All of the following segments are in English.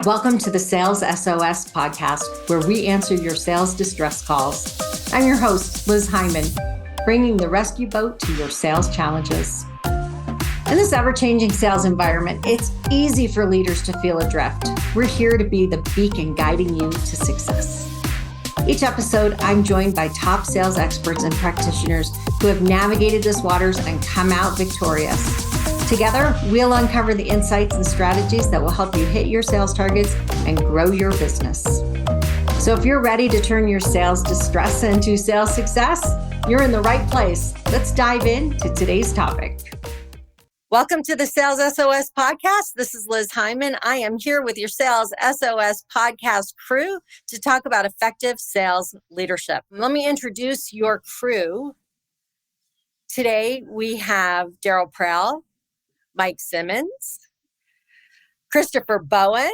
Welcome to the Sales SOS podcast, where we answer your sales distress calls. I'm your host, Liz Hyman, bringing the rescue boat to your sales challenges. In this ever-changing sales environment, it's easy for leaders to feel adrift. We're here to be the beacon guiding you to success. Each episode, I'm joined by top sales experts and practitioners who have navigated this waters and come out victorious. Together, we'll uncover the insights and strategies that will help you hit your sales targets and grow your business. So if you're ready to turn your sales distress into sales success, you're in the right place. Let's dive into today's topic. Welcome to the Sales SOS podcast. This is Liz Hyman. I am here with your Sales SOS podcast crew to talk about effective sales leadership. Let me introduce your crew. Today, we have Daryl Prell, Mike Simmons, Christopher Bowen,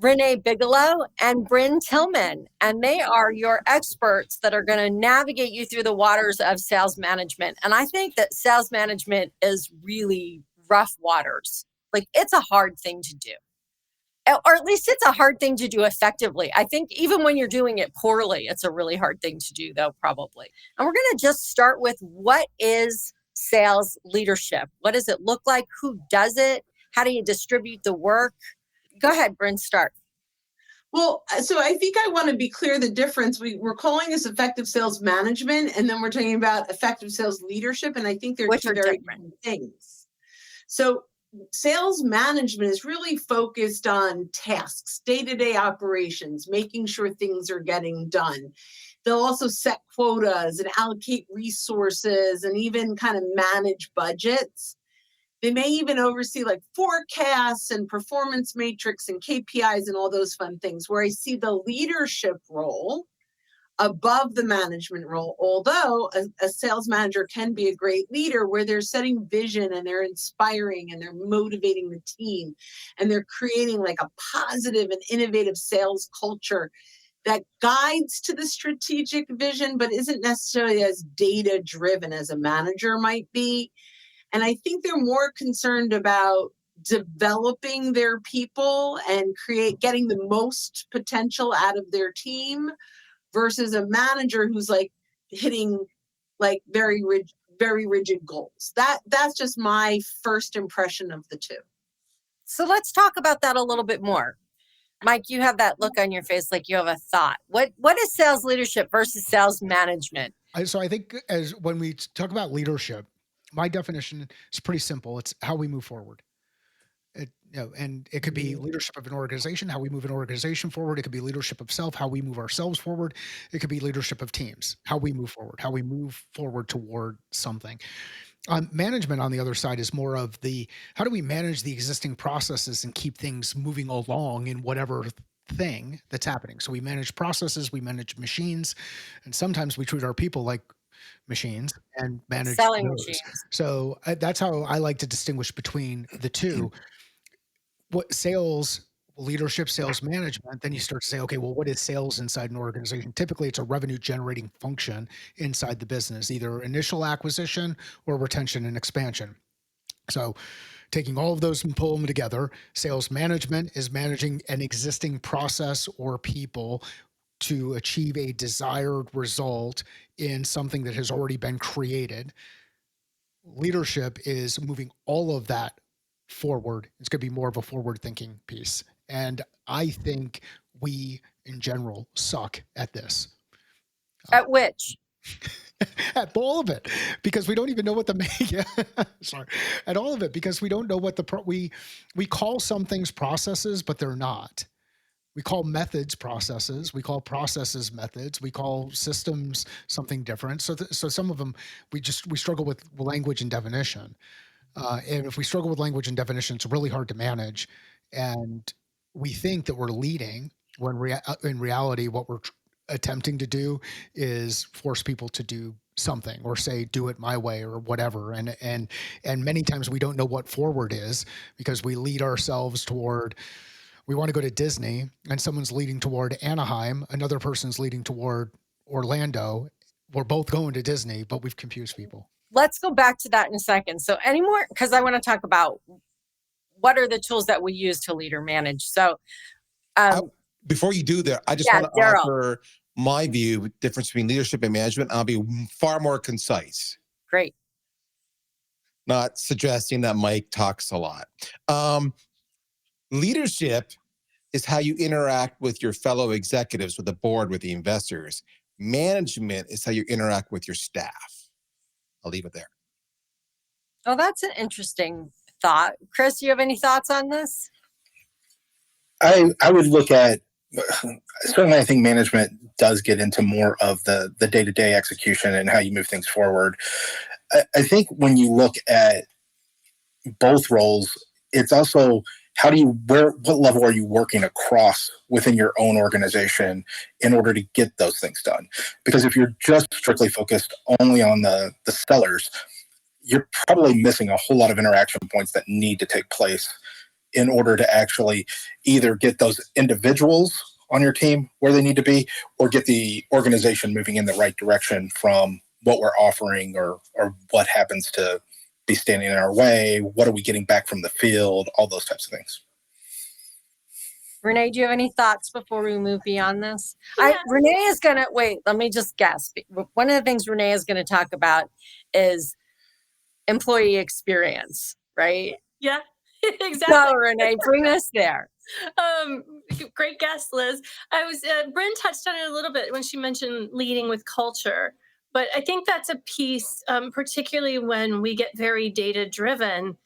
Renee Bigelow, and Bryn Tillman. And they are your experts that are going to navigate you through the waters of sales management. And I think that sales management is really rough waters. Like, it's a hard thing to do. Or at least it's a hard thing to do effectively. I think even when you're doing it poorly, it's a really hard thing to do, though, probably. And we're going to just start with, what is sales leadership? What does it look like? Who does it? How do you distribute the work? Go ahead, Bryn, start. Well, so I think I want to be clear the difference. We're calling this effective sales management, and then we're talking about effective sales leadership. And I think they're two very different things. So sales management is really focused on tasks, day-to-day operations, making sure things are getting done. They'll also set quotas and allocate resources and even kind of manage budgets. They may even oversee like forecasts and performance matrix and KPIs and all those fun things, where I see the leadership role above the management role. Although a sales manager can be a great leader, where they're setting vision and they're inspiring and they're motivating the team and they're creating like a positive and innovative sales culture that guides to the strategic vision, but isn't necessarily as data driven as a manager might be. And I think they're more concerned about developing their people and getting the most potential out of their team, versus a manager who's like hitting like very rigid goals. That's just my first impression of the two. So let's talk about that a little bit more. Mike, you have that look on your face like you have a thought. What is sales leadership versus sales management? So I think when we talk about leadership, my definition is pretty simple. It's how we move forward. And it could be leadership of an organization, how we move an organization forward. It could be leadership of self, how we move ourselves forward. It could be leadership of teams, how we move forward, toward something. Management, on the other side, is more of how do we manage the existing processes and keep things moving along in whatever thing that's happening. So we manage processes, we manage machines, and sometimes we treat our people like machines and manage selling those. machines. So that's how I like to distinguish between the two. What sales leadership, sales management, then you start to say, okay, well, what is sales inside an organization? Typically, it's a revenue generating function inside the business, either initial acquisition or retention and expansion. So taking all of those and pull them together, sales management is managing an existing process or people to achieve a desired result in something that has already been created. Leadership is moving all of that forward. It's going to be more of a forward thinking piece. And I think we in general suck at this. At which? At all of it, because we don't even know what at all of it, because we don't know what we call some things processes, but they're not. We call methods processes. We call processes methods. We call systems something different. So some of them, we struggle with language and definition. And if we struggle with language and definition, it's really hard to manage. And we think that we're leading when in reality, what we're attempting to do is force people to do something, or say, do it my way, or whatever. And many times we don't know what forward is, because we lead ourselves toward, we want to go to Disney and someone's leading toward Anaheim. Another person's leading toward Orlando. We're both going to Disney, but we've confused people. Let's go back to that in a second. So anymore, because I want to talk about what are the tools that we use to lead or manage. So Before you do that, I just want to offer my view, difference between leadership and management. I'll be far more concise. Great. Not suggesting that Mike talks a lot. Leadership is how you interact with your fellow executives, with the board, with the investors. Management is how you interact with your staff. I'll leave it there. Oh, that's an interesting thought. Chris, do you have any thoughts on this? I would look at, certainly I think management does get into more of the day-to-day execution and how you move things forward. I think when you look at both roles, it's also what level are you working across within your own organization in order to get those things done? Because if you're just strictly focused only on the sellers, you're probably missing a whole lot of interaction points that need to take place in order to actually either get those individuals on your team where they need to be, or get the organization moving in the right direction from what we're offering or what happens to be standing in our way. What are we getting back from the field? All those types of things. Renee, do you have any thoughts before we move beyond this? Yeah. Renee is going to, wait, let me just guess. One of the things Renee is going to talk about is employee experience, right? Yeah, exactly. So Renee, bring us there. Great guess, Liz. Bryn touched on it a little bit when she mentioned leading with culture, but I think that's a piece, particularly when we get very data driven,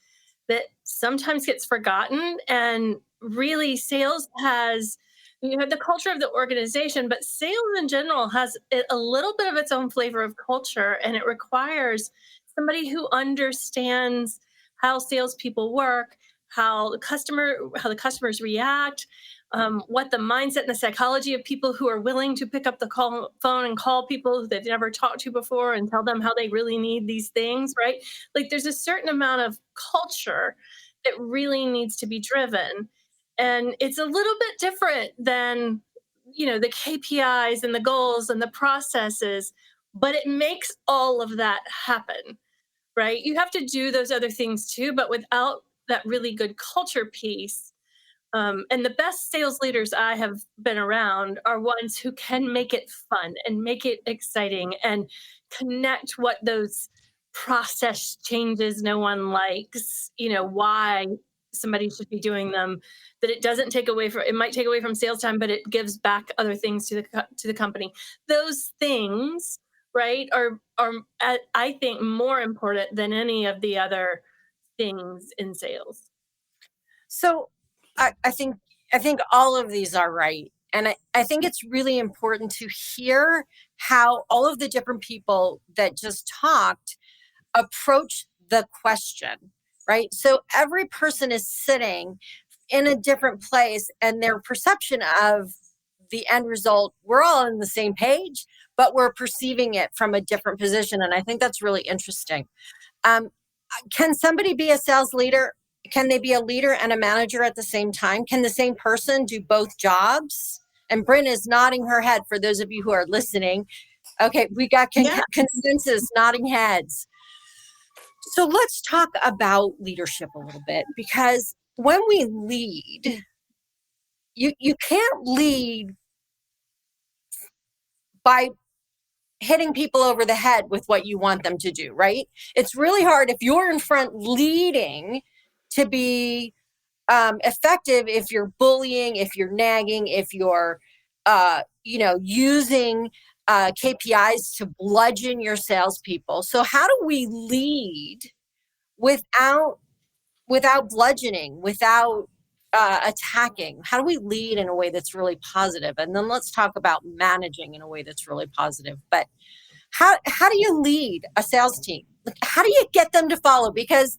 that sometimes gets forgotten. And really, sales has, the culture of the organization, but sales in general has a little bit of its own flavor of culture, and it requires somebody who understands how salespeople work, how the customers react, what the mindset and the psychology of people who are willing to pick up the phone and call people who they've never talked to before and tell them how they really need these things, right? Like there's a certain amount of culture that really needs to be driven. And it's a little bit different than, the KPIs and the goals and the processes, but it makes all of that happen, right? You have to do those other things too, but without that really good culture piece, and the best sales leaders I have been around are ones who can make it fun and make it exciting and connect what those process changes no one likes, why somebody should be doing them, that it doesn't take away from, it might take away from sales time, but it gives back other things to the company. Those things, right, are I think more important than any of the other things in sales. So I think all of these are right. And I think it's really important to hear how all of the different people that just talked approach the question, right? So every person is sitting in a different place, and their perception of the end result, we're all on the same page, but we're perceiving it from a different position. And I think that's really interesting. Can somebody be a sales leader? Can they be a leader and a manager at the same time? Can the same person do both jobs? And Bryn is nodding her head for those of you who are listening. Okay, we got consensus, nodding heads. So let's talk about leadership a little bit, because when we lead, you can't lead by hitting people over the head with what you want them to do, right? It's really hard if you're in front leading to be effective if you're bullying, if you're nagging, if you're, using KPIs to bludgeon your salespeople. So how do we lead without bludgeoning, without attacking? How do we lead in a way that's really positive? And then let's talk about managing in a way that's really positive. But how do you lead a sales team? How do you get them to follow? Because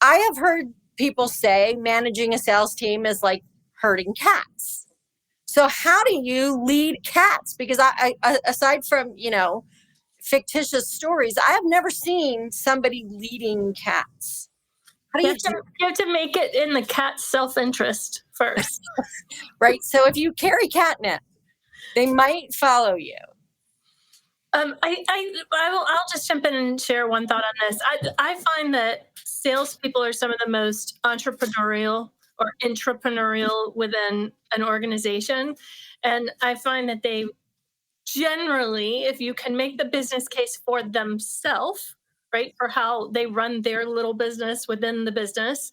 I have heard people say managing a sales team is like herding cats. So how do you lead cats? Because I aside from, fictitious stories, I have never seen somebody leading cats. How do you do? You have to make it in the cat's self-interest first. Right. So if you carry catnip, they might follow you. I'll just jump in and share one thought on this. I find that salespeople are some of the most entrepreneurial or entrepreneurial within an organization. And I find that they generally, if you can make the business case for themselves, right, for how they run their little business within the business,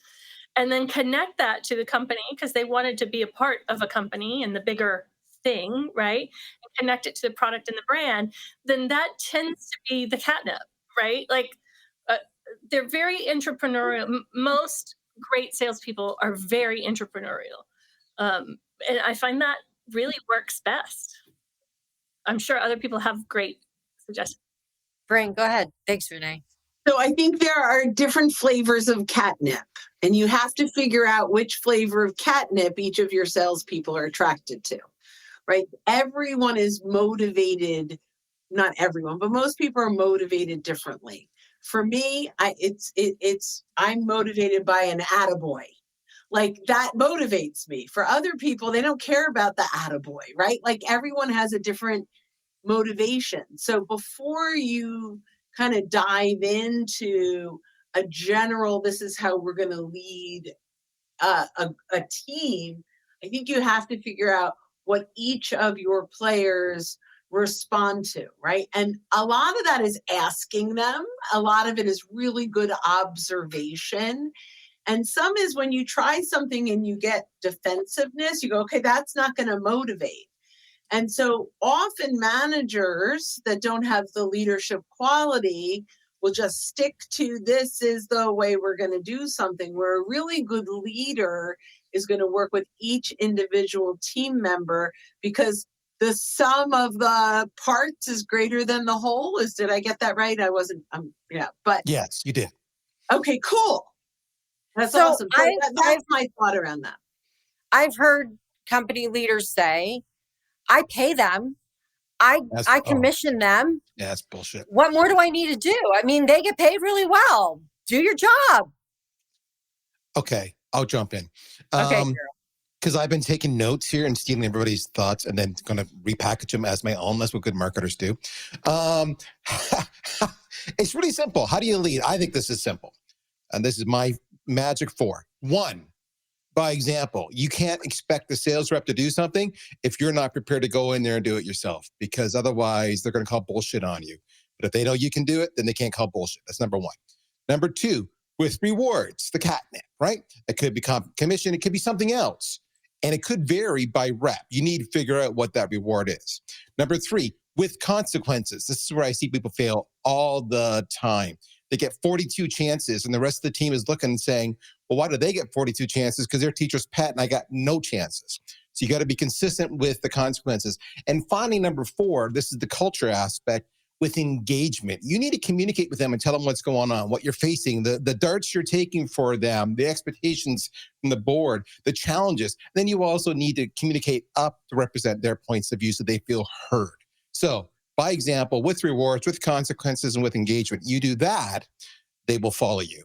and then connect that to the company because they wanted to be a part of a company and the bigger thing, right? And connect it to the product and the brand, then that tends to be the catnip, right? Like uh, they're very entrepreneurial. Most great salespeople are very entrepreneurial. And I find that really works best. I'm sure other people have great suggestions. Brain, go ahead. Thanks, Renee. So I think there are different flavors of catnip, and you have to figure out which flavor of catnip each of your salespeople are attracted to, right? Everyone is motivated, not everyone, but most people are motivated differently. For me, I'm motivated by an attaboy. Like that motivates me. For other people, they don't care about the attaboy, right? Like everyone has a different motivation. So before you kind of dive into a general, this is how we're going to lead a team, I think you have to figure out what each of your players respond to, right? And a lot of that is asking them. A lot of it is really good observation. And some is when you try something and you get defensiveness, you go, okay, that's not going to motivate. And so often managers that don't have the leadership quality will just stick to this is the way we're going to do something, where a really good leader is going to work with each individual team member because the sum of the parts is greater than the whole. Did I get that right? I wasn't, but Yes, you did. Okay, cool. That's So awesome. So that's my thought around that. I've heard company leaders say, I pay them. I commission them. Yeah, that's bullshit. What more do I need to do? I mean, they get paid really well. Do your job. Okay, I'll jump in. Okay, because I've been taking notes here and stealing everybody's thoughts and then going to repackage them as my own. That's what good marketers do. It's really simple. How do you lead? I think this is simple. And this is my magic 4. 1, by example. You can't expect the sales rep to do something if you're not prepared to go in there and do it yourself, because otherwise they're going to call bullshit on you. But if they know you can do it, then they can't call bullshit. That's number 1. Number 2, with rewards, the catnip, right? It could be commission. It could be something else. And it could vary by rep. You need to figure out what that reward is. Number 3, with consequences. This is where I see people fail all the time. They get 42 chances and the rest of the team is looking and saying, well, why do they get 42 chances? Because their teacher's pet and I got no chances. So you got to be consistent with the consequences. And finally, number 4, this is the culture aspect. With engagement, you need to communicate with them and tell them what's going on, what you're facing, the darts you're taking for them, the expectations from the board, the challenges. Then you also need to communicate up to represent their points of view so they feel heard. So, by example, with rewards, with consequences, and with engagement, you do that, they will follow you.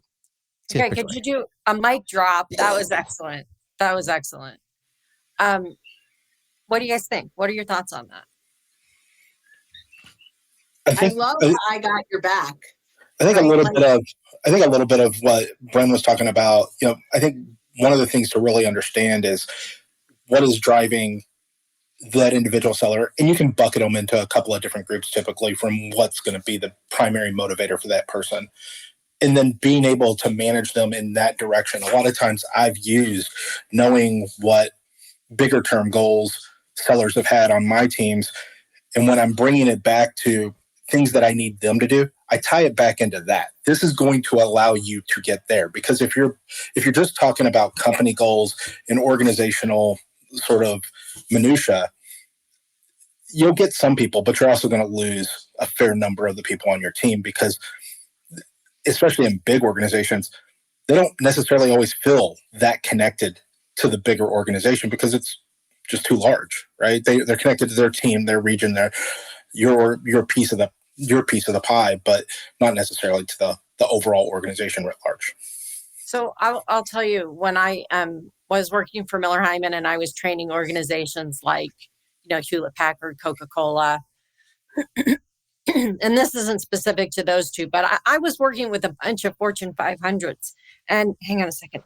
Okay, could you do a mic drop? That was excellent. That was excellent. What do you guys think? What are your thoughts on that? I love how I got your back. I think a little bit of what Bren was talking about, I think one of the things to really understand is what is driving that individual seller. And you can bucket them into a couple of different groups typically from what's going to be the primary motivator for that person. And then being able to manage them in that direction. A lot of times I've used knowing what bigger term goals sellers have had on my teams. And when I'm bringing it back to things that I need them to do, I tie it back into that. This is going to allow you to get there. Because if you're just talking about company goals and organizational sort of minutia, you'll get some people, but you're also going to lose a fair number of the people on your team because, especially in big organizations, they don't necessarily always feel that connected to the bigger organization because it's just too large, right? They're connected to their team, their region, your piece of the pie, but not necessarily to the overall organization writ large. So I'll tell you, when I was working for Miller Heiman and I was training organizations like, Hewlett Packard, Coca-Cola, and this isn't specific to those two, but I was working with a bunch of Fortune 500s. And hang on a second.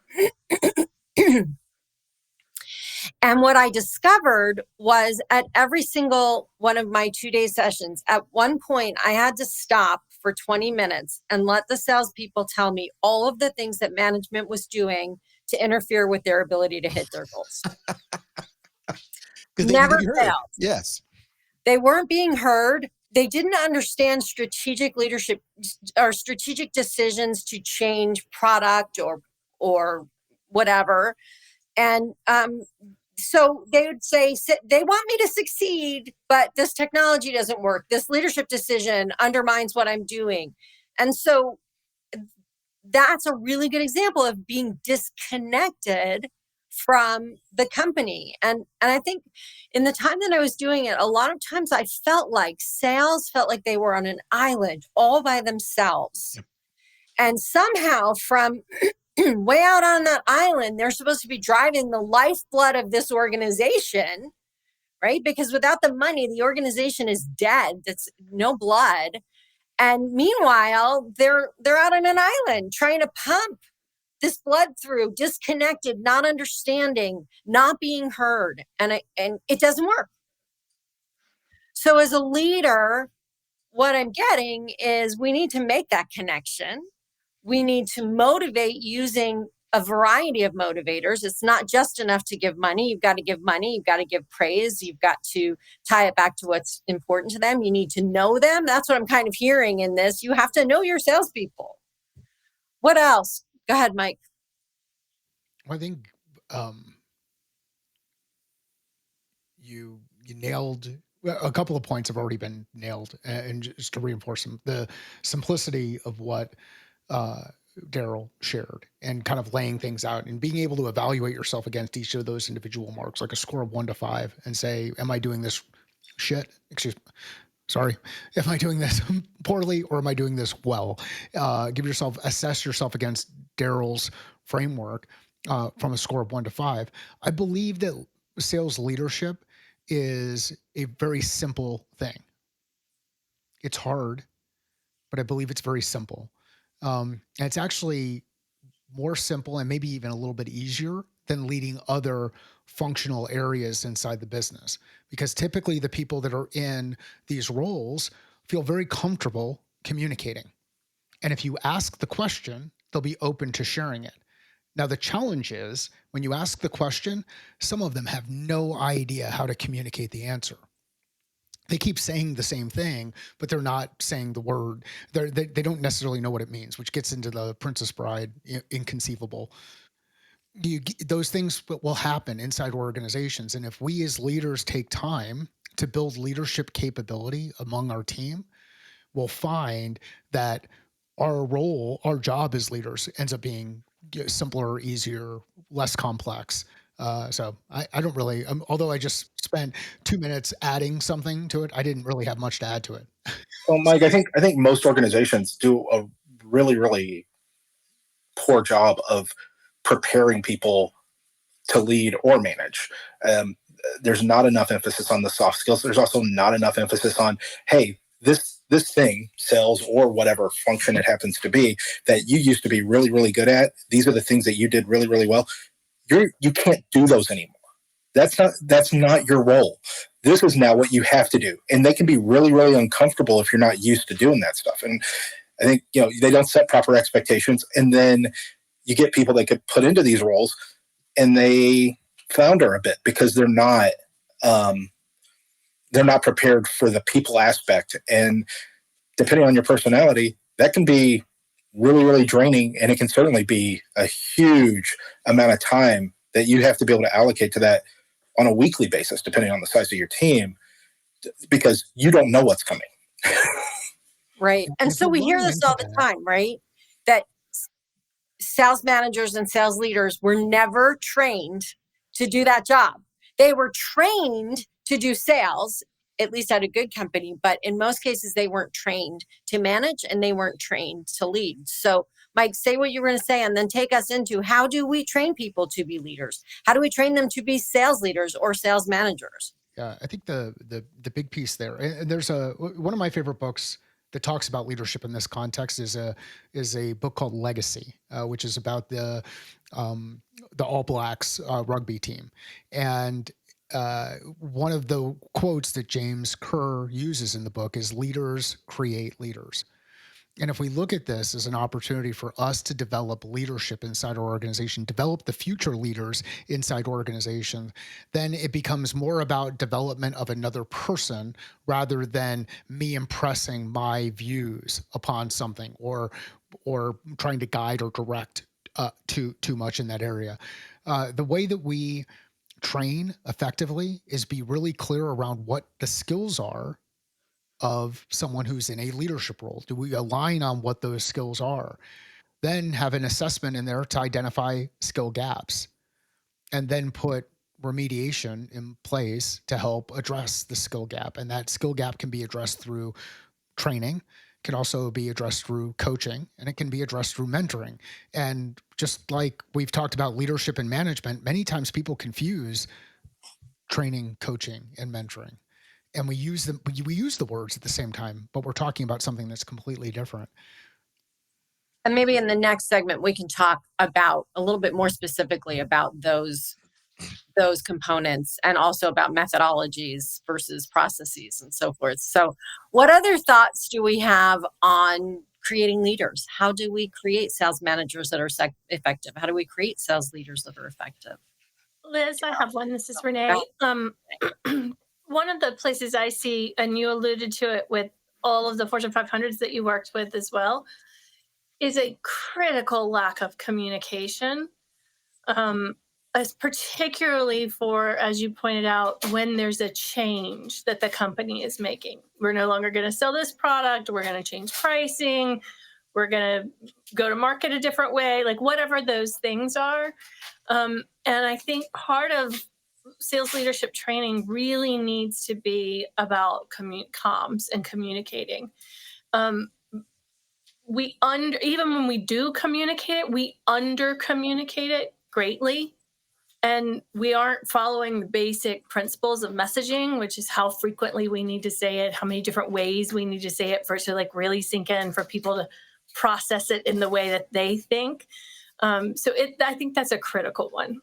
And what I discovered was at every single one of my 2-day sessions, at one point, I had to stop for 20 minutes and let the salespeople tell me all of the things that management was doing to interfere with their ability to hit their goals. Because they Never need to be heard. failed. Yes. They weren't being heard. They didn't understand strategic leadership or strategic decisions to change product or whatever. And so they would say, they want me to succeed, but this technology doesn't work. This leadership decision undermines what I'm doing. And so that's a really good example of being disconnected from the company. And I think in the time that I was doing it, a lot of times I felt like sales felt like they were on an island all by themselves. Yep. And somehow from way out on that island, they're supposed to be driving the lifeblood of this organization, right? Because without the money, the organization is dead. That's no blood. And meanwhile, they're out on an island trying to pump this blood through, disconnected, not understanding, not being heard. And it doesn't work. So as a leader, what I'm getting is we need to make that connection. We need to motivate using a variety of motivators. It's not just enough to give money. You've got to give money. You've got to give praise. You've got to tie it back to what's important to them. You need to know them. That's what I'm kind of hearing in this. You have to know your salespeople. What else? Go ahead, Mike. I think you nailed a couple of points have already been nailed, and just to reinforce them, the simplicity of what Daryl shared and kind of laying things out and being able to evaluate yourself against each of those individual marks, like a score of 1 to 5, and say, am I doing this am I doing this poorly or am I doing this well? Assess yourself against Daryl's framework from a score of 1 to 5. I believe that sales leadership is a very simple thing. It's hard, but I believe it's very simple. And it's actually more simple and maybe even a little bit easier than leading other functional areas inside the business. Because typically the people that are in these roles feel very comfortable communicating. And if you ask the question, they'll be open to sharing it. Now, the challenge is when you ask the question, some of them have no idea how to communicate the answer. They keep saying the same thing, but they're not saying the word. They don't necessarily know what it means, which gets into the Princess Bride inconceivable. Those things will happen inside organizations. And if we as leaders take time to build leadership capability among our team, we'll find that our job as leaders ends up being simpler, easier, less complex. So I don't really, although I just spent 2 minutes adding something to it, I didn't really have much to add to it. Well, Mike, I think most organizations do a really, really poor job of preparing people to lead or manage. There's not enough emphasis on the soft skills. There's also not enough emphasis on, hey, this thing, sales or whatever function it happens to be, that you used to be really, really good at. These are the things that you did really, really well. You can't do those anymore. That's not your role. This is now what you have to do. And they can be really, really uncomfortable if you're not used to doing that stuff. And I think, they don't set proper expectations. And then you get people that get put into these roles and they flounder a bit because they're not prepared for the people aspect. And depending on your personality, that can be really, really draining. And it can certainly be a huge amount of time that you have to be able to allocate to that on a weekly basis, depending on the size of your team, because you don't know what's coming. Right. And so we hear this all the time, right? That sales managers and sales leaders were never trained to do that job. They were trained to do sales, at least at a good company, but in most cases, they weren't trained to manage and they weren't trained to lead. So Mike, say what you were going to say and then take us into how do we train people to be leaders? How do we train them to be sales leaders or sales managers? Yeah, I think the big piece there, and there's one of my favorite books that talks about leadership in this context is a book called Legacy, which is about the All Blacks rugby team. And one of the quotes that James Kerr uses in the book is leaders create leaders. And if we look at this as an opportunity for us to develop leadership inside our organization, develop the future leaders inside organizations, then it becomes more about development of another person rather than me impressing my views upon something or trying to guide or direct too much in that area. The way that we train effectively is be really clear around what the skills are of someone who's in a leadership role. Do we align on what those skills are? Then have an assessment in there to identify skill gaps and then put remediation in place to help address the skill gap. And that skill gap can be addressed through training, can also be addressed through coaching, and it can be addressed through mentoring. And just like we've talked about leadership and management, many times people confuse training, coaching, and mentoring. And we use the words at the same time, but we're talking about something that's completely different. And maybe in the next segment, we can talk about a little bit more specifically about those components and also about methodologies versus processes and so forth. So what other thoughts do we have on creating leaders? How do we create sales managers that are effective? How do we create sales leaders that are effective? Liz, I have one. This is Renee. One of the places I see, and you alluded to it with all of the Fortune 500s that you worked with as well, is a critical lack of communication, as particularly for, as you pointed out, when there's a change that the company is making. We're no longer going to sell this product. We're going to change pricing. We're going to go to market a different way, like whatever those things are. And I think part of sales leadership training really needs to be about comms and communicating. Even when we do communicate it, we under communicate it greatly. And we aren't following the basic principles of messaging, which is how frequently we need to say it, how many different ways we need to say it for it to like really sink in, for people to process it in the way that they think. I think that's a critical one.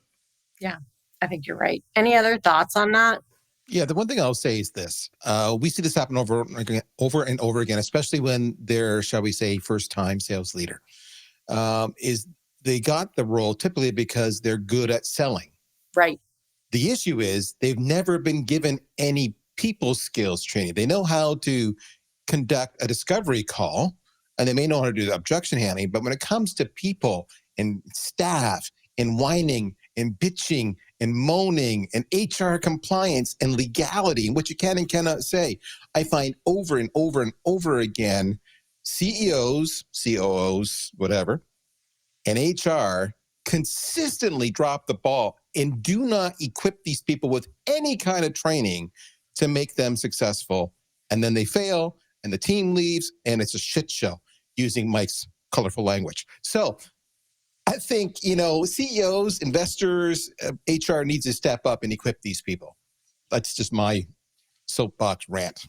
Yeah, I think you're right. Any other thoughts on that? Yeah, the one thing I'll say is this. We see this happen over and over again, especially when they're, shall we say, first-time sales leader, is they got the role typically because they're good at selling. Right. The issue is they've never been given any people skills training. They know how to conduct a discovery call, and they may know how to do the objection handling, but when it comes to people and staff and whining and bitching and moaning and HR compliance and legality and what you can and cannot say, I find over and over and over again, CEOs, COOs, whatever, and HR consistently drop the ball and do not equip these people with any kind of training to make them successful. And then they fail and the team leaves and it's a shit show, using Mike's colorful language. So I think, CEOs, investors, HR needs to step up and equip these people. That's just my soapbox rant.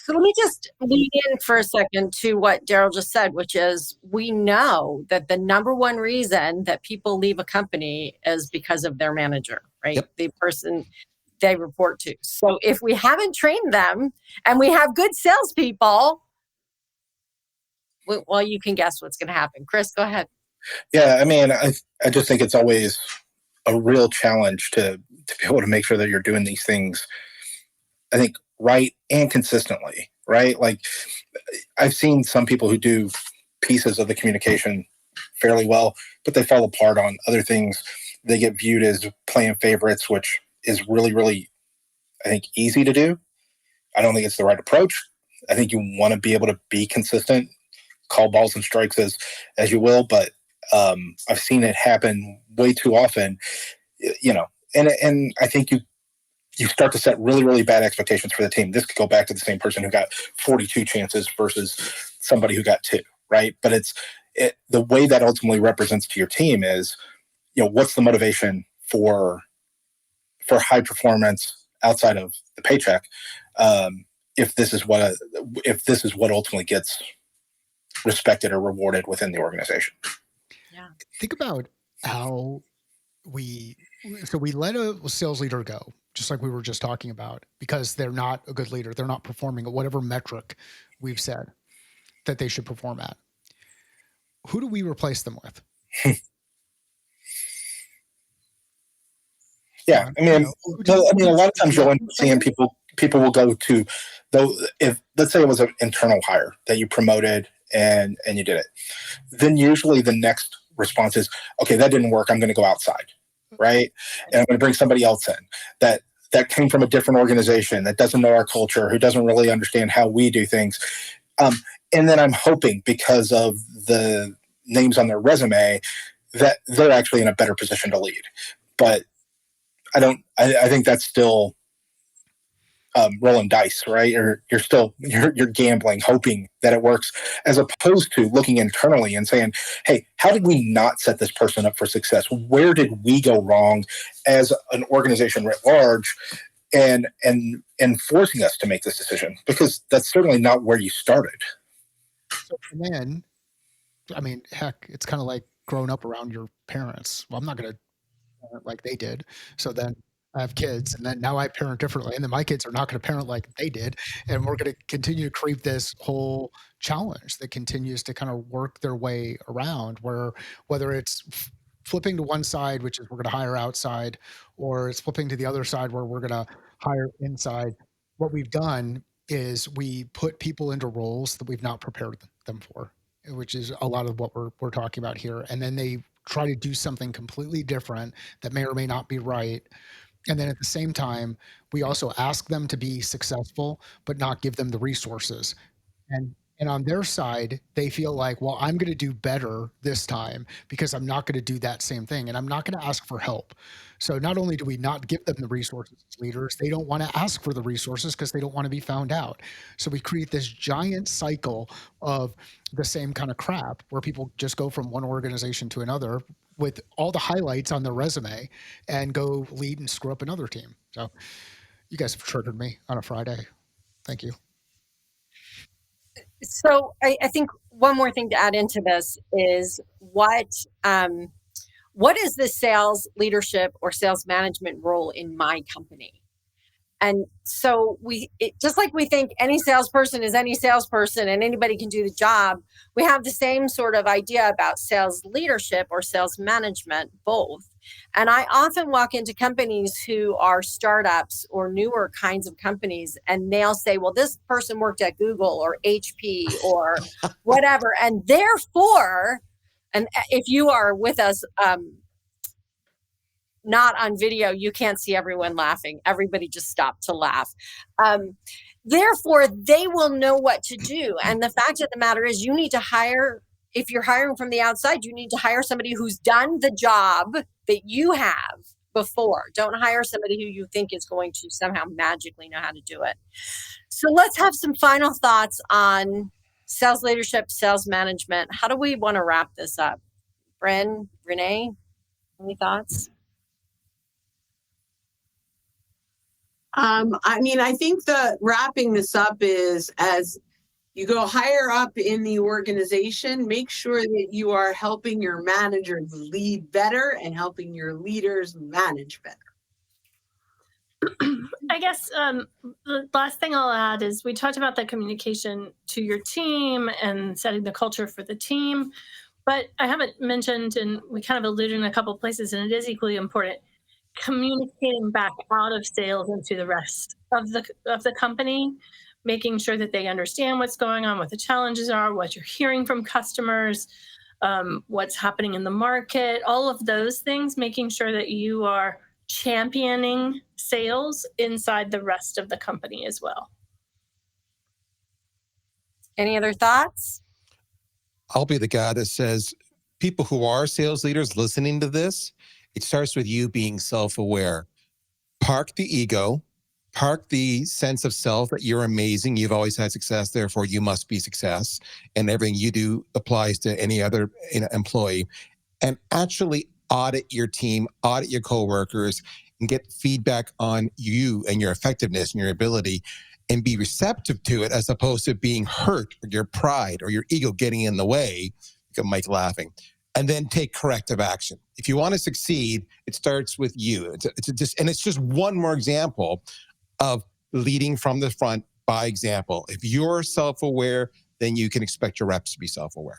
So let me just lead in for a second to what Daryl just said, which is we know that the number one reason that people leave a company is because of their manager, right? Yep. The person they report to. So if we haven't trained them and we have good salespeople, well, you can guess what's going to happen. Chris, go ahead. Yeah, I mean, I just think it's always a real challenge to be able to make sure that you're doing these things, I think, right and consistently, right? Like, I've seen some people who do pieces of the communication fairly well, but they fall apart on other things. They get viewed as playing favorites, which is really, really, I think, easy to do. I don't think it's the right approach. I think you want to be able to be consistent, call balls and strikes as you will, but I've seen it happen way too often, and I think you start to set really, really bad expectations for the team. This could go back to the same person who got 42 chances versus somebody who got 2, right? But the way that ultimately represents to your team is, what's the motivation for high performance outside of the paycheck? if this is what ultimately gets respected or rewarded within the organization. Yeah. Think about how we let a sales leader go, just like we were just talking about, because they're not a good leader. They're not performing at whatever metric we've said that they should perform at. Who do we replace them with? Yeah, I mean, a lot of times you'll end up seeing people will go to, though, if let's say it was an internal hire that you promoted and you did it, then usually the next response is, okay, that didn't work. I'm going to go outside, right? And I'm going to bring somebody else in that came from a different organization, that doesn't know our culture, who doesn't really understand how we do things. And then I'm hoping, because of the names on their resume, that they're actually in a better position to lead. But I think that's still rolling dice, right? Or you're gambling, hoping that it works, as opposed to looking internally and saying, hey, how did we not set this person up for success? Where did we go wrong as an organization writ large, and forcing us to make this decision? Because that's certainly not where you started. And then, I mean, heck, it's kind of like growing up around your parents. Well, I'm not going to parent like they did. So then I have kids, and then now I parent differently, and then my kids are not going to parent like they did, and we're going to continue to create this whole challenge that continues to kind of work their way around, where whether it's flipping to one side, which is we're going to hire outside, or it's flipping to the other side where we're going to hire inside. What we've done is we put people into roles that we've not prepared them for, which is a lot of what we're talking about here. And then they try to do something completely different that may or may not be right. And then at the same time, we also ask them to be successful, but not give them the resources. And on their side, they feel like, well, I'm going to do better this time because I'm not going to do that same thing. And I'm not going to ask for help. So not only do we not give them the resources as leaders, they don't want to ask for the resources because they don't want to be found out. So we create this giant cycle of the same kind of crap where people just go from one organization to another with all the highlights on their resume and go lead and screw up another team. So you guys have triggered me on a Friday. Thank you. So I think one more thing to add into this is what is the sales leadership or sales management role in my company? And so just like we think any salesperson is any salesperson and anybody can do the job, we have the same sort of idea about sales leadership or sales management, both. And I often walk into companies who are startups or newer kinds of companies, and they'll say, well, this person worked at Google or HP or whatever. And therefore, and if you are with us, not on video, you can't see everyone laughing. Everybody just stopped to laugh. Therefore, they will know what to do. And the fact of the matter is, you need to hire, if you're hiring from the outside, you need to hire somebody who's done the job that you have before. Don't hire somebody who you think is going to somehow magically know how to do it. So let's have some final thoughts on sales leadership, sales management. How do we want to wrap this up? Bryn, Renee, any thoughts? I mean, I think the wrapping this up is, as you go higher up in the organization, make sure that you are helping your managers lead better and helping your leaders manage better. I guess the last thing I'll add is we talked about the communication to your team and setting the culture for the team, but I haven't mentioned, and we kind of alluded in a couple of places, and it is equally important, communicating back out of sales into the rest of the company, making sure that they understand what's going on, what the challenges are, what you're hearing from customers, what's happening in the market, all of those things, making sure that you are championing sales inside the rest of the company as well. Any other thoughts? I'll be the guy that says, people who are sales leaders listening to this, it starts with you being self-aware. Park the ego, park the sense of self that you're amazing, you've always had success, therefore you must be success, and everything you do applies to any other employee, and actually audit your team, audit your coworkers, and get feedback on you and your effectiveness and your ability. and be receptive to it as opposed to being hurt or your pride or your ego getting in the way. You got Mike laughing. And then take corrective action. If you want to succeed, it starts with you. It's just one more example of leading from the front by example. If you're self-aware, then you can expect your reps to be self-aware.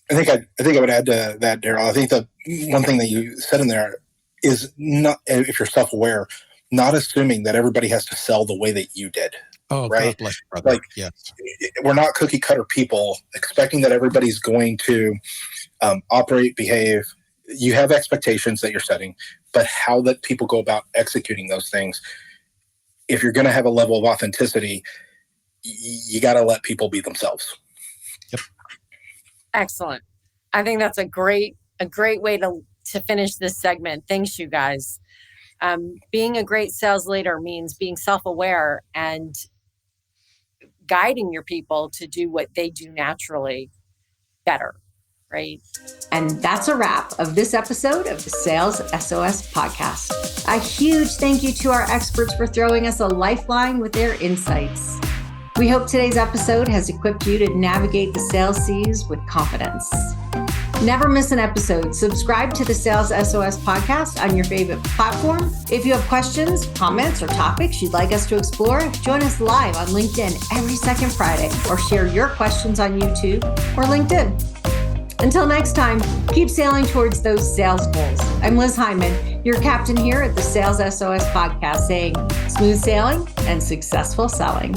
I think I would add to that, Daryl. I think the one thing that you said in there is not, if you're self-aware, not assuming that everybody has to sell the way that you did. Oh, right? God bless you, brother. Like, yes. We're not cookie cutter people expecting that everybody's going to operate, behave. You have expectations that you're setting, but how that people go about executing those things, if you're going to have a level of authenticity, you got to let people be themselves. Yep. Excellent. I think that's a great way to finish this segment. Thanks, you guys. Being a great sales leader means being self-aware and guiding your people to do what they do naturally better, right? And that's a wrap of this episode of the Sales SOS podcast. A huge thank you to our experts for throwing us a lifeline with their insights. We hope today's episode has equipped you to navigate the sales seas with confidence. Never miss an episode. Subscribe to the Sales SOS podcast on your favorite platform. If you have questions, comments, or topics you'd like us to explore, join us live on LinkedIn every second Friday, or share your questions on YouTube or LinkedIn. Until next time, keep sailing towards those sales goals. I'm Liz Hyman, your captain here at the Sales SOS podcast, saying smooth sailing and successful selling.